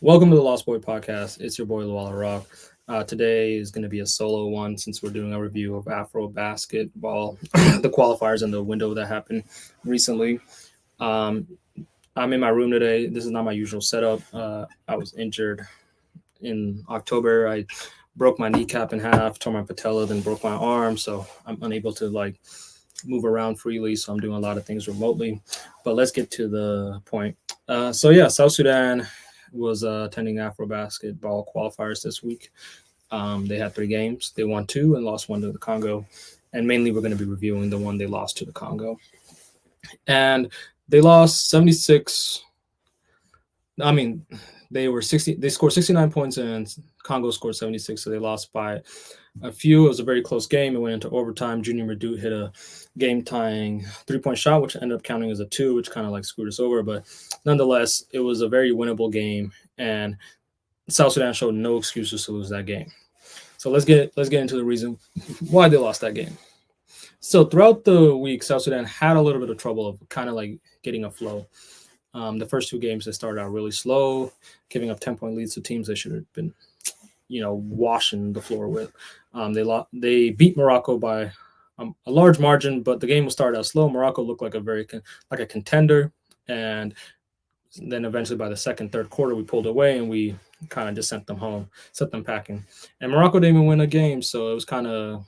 Welcome to the Lost Boy Podcast. It's your boy Luala Rock. Today is going to be a solo one since we're doing a review of Afro basketball, the qualifiers and the window that happened recently. Um, I'm in my room today. This is not my usual setup. I was injured in October. I broke my kneecap in half, tore my patella, then broke my arm, so I'm unable to move around freely. So I'm doing a lot of things remotely. But let's get to the point. South Sudan was attending Afro basketball qualifiers this week. They had three games. They won two and lost one to the Congo. And mainly, we're going to be reviewing the one they lost to the Congo. And they lost 76. I mean, they were 60. They scored 69 points and Congo scored 76. So they lost by a few. It was a very close game. It went into overtime. Junior Madu hit a game tying 3-point shot, which ended up counting as a two, which kind of screwed us over. But nonetheless, it was a very winnable game. And South Sudan showed no excuses to lose that game. So let's get into the reason why they lost that game. So throughout the week, South Sudan had a little bit of trouble of kind of getting a flow. The first two games they started out really slow, giving up 10-point leads to teams they should have been, washing the floor with. They beat Morocco by a large margin, but the game will start out slow. Morocco looked like a contender, and then eventually by the second, third quarter, we pulled away and we kind of just sent them home, sent them packing. And Morocco didn't even win a game, so it was kind of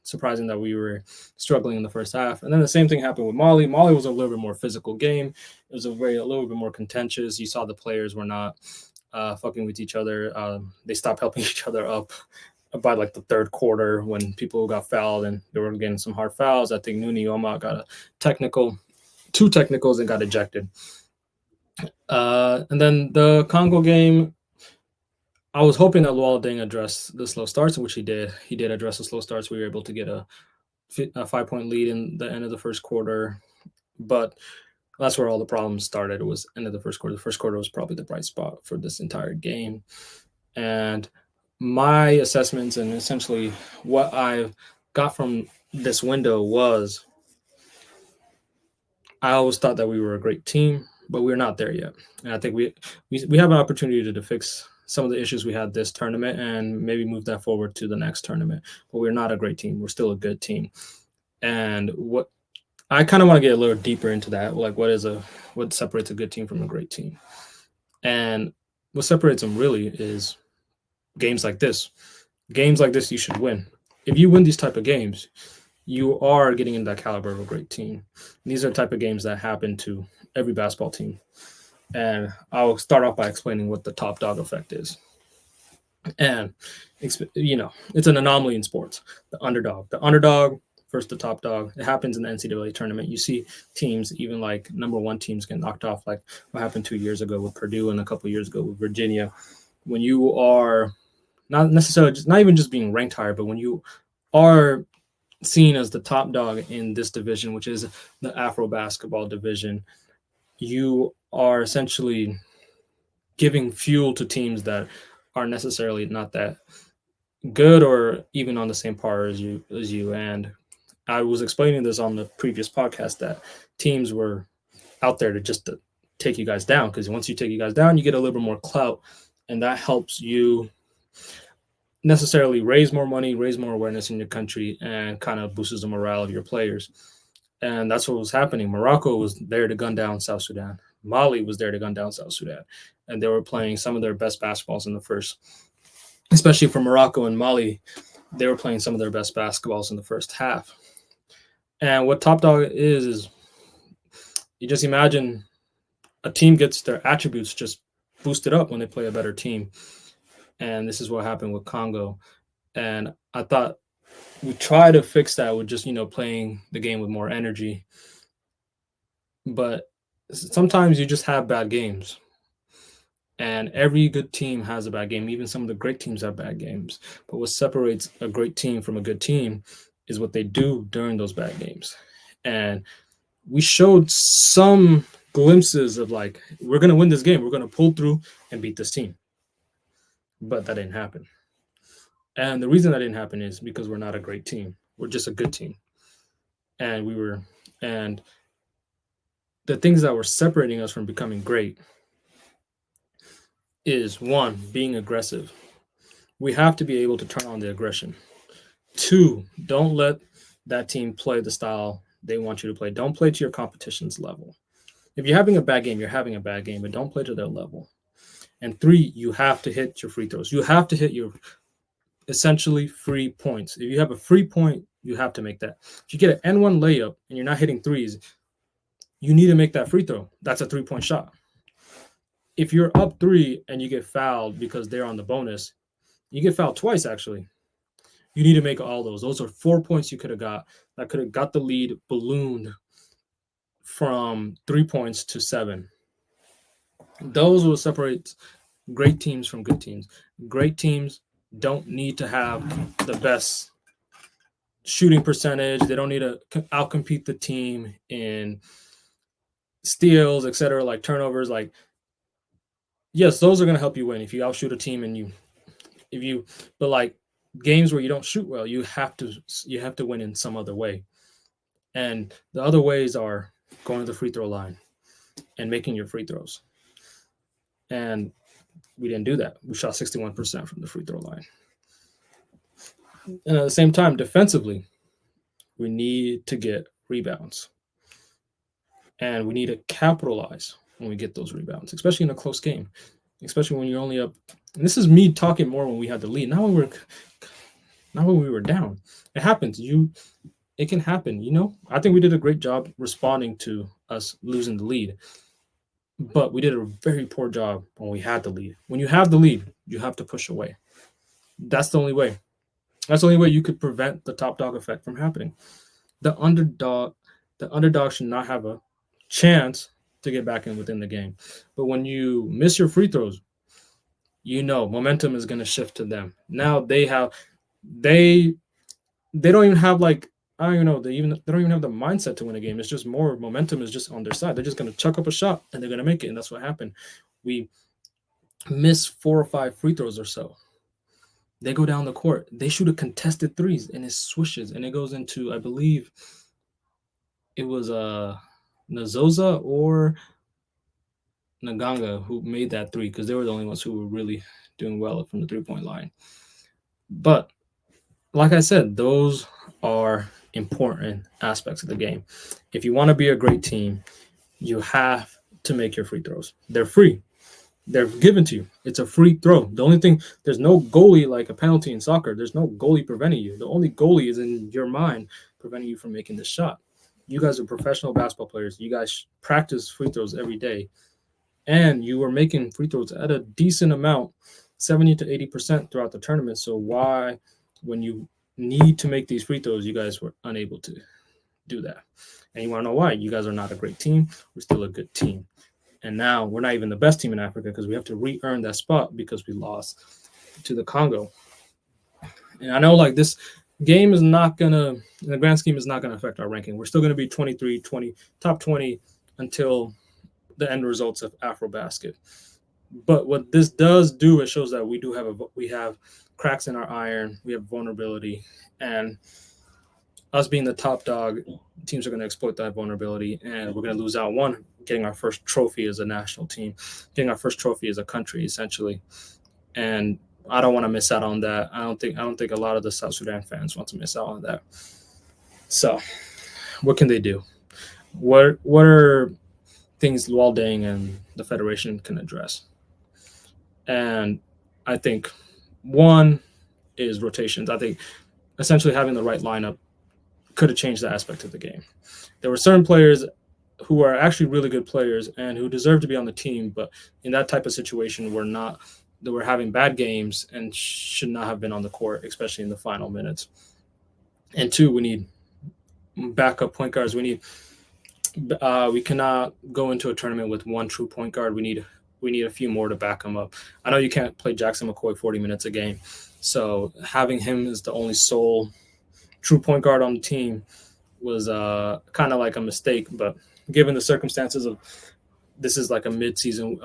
surprising that we were struggling in the first half. And then the same thing happened with Mali. Mali was a little bit more physical game. It was a little bit more contentious. You saw the players were not fucking with each other. They stopped helping each other up by the third quarter when people got fouled and they were getting some hard fouls. I think Nuni Oma got two technicals and got ejected. And then the Congo game, I was hoping that Luala Deng addressed the slow starts, which he did. He did address the slow starts. We were able to get a 5-point lead in the end of the first quarter, but that's where all the problems started. It was end of the first quarter. The first quarter was probably the bright spot for this entire game. And my assessments and essentially what I got from this window was I always thought that we were a great team, but we're not there yet. And I think we have an opportunity to fix some of the issues we had this tournament and maybe move that forward to the next tournament. But we're not a great team. We're still a good team. And what I kind of want to get a little deeper into that, what separates a good team from a great team. And what separates them really is games like this. Games like this you should win. If you win these type of games, you are getting in that caliber of a great team. These are the type of games that happen to every basketball team. And I'll start off by explaining what the top dog effect is. And, it's an anomaly in sports. The underdog versus the top dog. It happens in the NCAA tournament. You see teams, even number one teams, get knocked off, like what happened 2 years ago with Purdue and a couple of years ago with Virginia. When you are not necessarily, not even just being ranked higher, but when you are seen as the top dog in this division, which is the Afro basketball division, you are essentially giving fuel to teams that are necessarily not that good or even on the same par as you. And I was explaining this on the previous podcast that teams were out there to take you guys down, because once you take you guys down, you get a little bit more clout, and that helps you necessarily raise more money, raise more awareness in your country, and kind of boosts the morale of your players. And that's what was happening. Morocco was there to gun down South Sudan. Mali was there to gun down South Sudan. And they were playing some of their best basketballs in the first, especially for Morocco and Mali, they were playing some of their best basketballs in the first half. And what top dog is you just imagine a team gets their attributes just boosted up when they play a better team. And this is what happened with Congo. And I thought we try to fix that with just, playing the game with more energy. But sometimes you just have bad games. And every good team has a bad game. Even some of the great teams have bad games. But what separates a great team from a good team is what they do during those bad games. And we showed some glimpses of we're going to win this game. We're going to pull through and beat this team. But that didn't happen. And the reason that didn't happen is because we're not a great team. We're just a good team. And the things that were separating us from becoming great is one, being aggressive. We have to be able to turn on the aggression. Two, don't let that team play the style they want you to play. Don't play to your competition's level. If you're having a bad game, you're having a bad game, but don't play to their level. And three, you have to hit your free throws. You have to hit your essentially free points. If you have a free point, you have to make that. If you get an N1 layup and you're not hitting threes, you need to make that free throw. That's a 3-point shot. If you're up three and you get fouled because they're on the bonus, you get fouled twice actually. You need to make all those. Those are 4 points you could have got that could have got the lead ballooned from 3 points to 7. Those will separate great teams from good teams. Great teams don't need to have the best shooting percentage. They don't need to outcompete the team in steals, etc., like turnovers. Like, yes, those are going to help you win if you outshoot a team and but like games where you don't shoot well, you have to win in some other way. And the other ways are going to the free throw line and making your free throws. And we didn't do that. We shot 61% from the free throw line. And at the same time, defensively, we need to get rebounds. And we need to capitalize when we get those rebounds, especially in a close game, especially when you're only up. And this is me talking more when we had the lead, not when we were down. It happens. It can happen, you know? I think we did a great job responding to us losing the lead. But we did a very poor job when we had the lead. When you have the lead, you have to push away. That's the only way. That's the only way you could prevent the top dog effect from happening. The underdog should not have a chance to get back in within the game. But when you miss your free throws, you know momentum is going to shift to them. Now they don't even have like I don't even know they don't even have the mindset to win a game. It's just more momentum is just on their side. They're just going to chuck up a shot and they're going to make it, and that's what happened. We miss 4 or 5 free throws or so. They go down the court. They shoot a contested threes and it swishes and it goes into, I believe it was Nazoza or Naganga who made that three because they were the only ones who were really doing well from the 3-point line. But like I said, those are important aspects of the game. If you want to be a great team, you have to make your free throws. They're free. They're given to you. It's a free throw. The only thing, there's no goalie like a penalty in soccer. There's no goalie preventing you. The only goalie is in your mind preventing you from making the shot. You guys are professional basketball players. You guys practice free throws every day. And you were making free throws at a decent amount, 70 to 80% throughout the tournament. So why, when you need to make these free throws, you guys were unable to do that? And you want to know why? You guys are not a great team. We're still a good team. And now we're not even the best team in Africa because we have to re-earn that spot because we lost to the Congo. And I know like this game is not going to, in the grand scheme, is not going to affect our ranking. We're still going to be 23, 20, top 20 until the end results of AfroBasket. But what this does do, it shows that we have cracks in our iron, we have vulnerability, and us being the top dog, teams are going to exploit that vulnerability, and we're going to lose out one, getting our first trophy as a national team, getting our first trophy as a country, essentially. And I don't want to miss out on that. I don't think a lot of the South Sudan fans want to miss out on that. So, what can they do? What are things Luol Deng and the Federation can address? And I think one is rotations. I think essentially having the right lineup could have changed the aspect of the game. There were certain players who are actually really good players and who deserve to be on the team, but in that type of situation, they were having bad games and should not have been on the court, especially in the final minutes. And two, we need backup point guards. We cannot go into a tournament with one true point guard. We need a few more to back him up. I know you can't play Jackson McCoy 40 minutes a game, so having him as the only sole true point guard on the team was kind of like a mistake. But given the circumstances of this is like a mid-season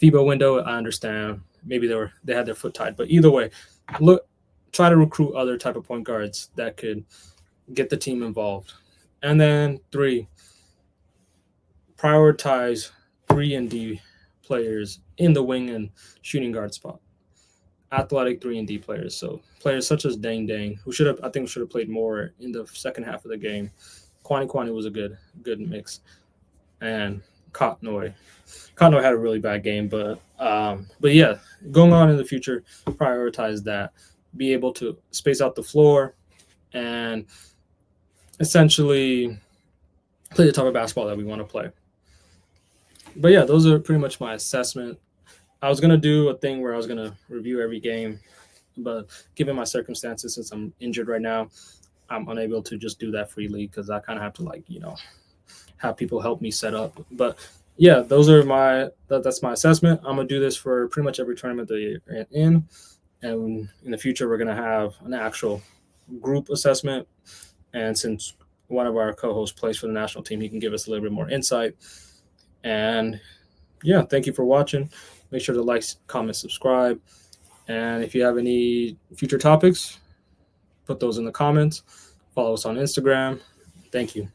FIBA window, I understand. Maybe they had their foot tied, but either way, try to recruit other type of point guards that could get the team involved. And then 3, prioritize 3 and D players in the wing and shooting guard spot. Athletic 3 and D players. So players such as Dang, who should have played more in the second half of the game. Kwani was a good mix, and Cotnoy. Cotnoy had a really bad game, but yeah, going on in the future, prioritize that. Be able to space out the floor and essentially play the type of basketball that we want to play. But yeah, those are pretty much my assessment. I was gonna do a thing where I was gonna review every game, but given my circumstances, since I'm injured right now, I'm unable to just do that freely because I kind of have to have people help me set up. But yeah, that's my assessment. I'm gonna do this for pretty much every tournament that you're in, and in the future we're gonna have an actual group assessment. And since one of our co-hosts plays for the national team, he can give us a little bit more insight. And yeah, thank you for watching. Make sure to like, comment, subscribe. And if you have any future topics, put those in the comments. Follow us on Instagram. Thank you.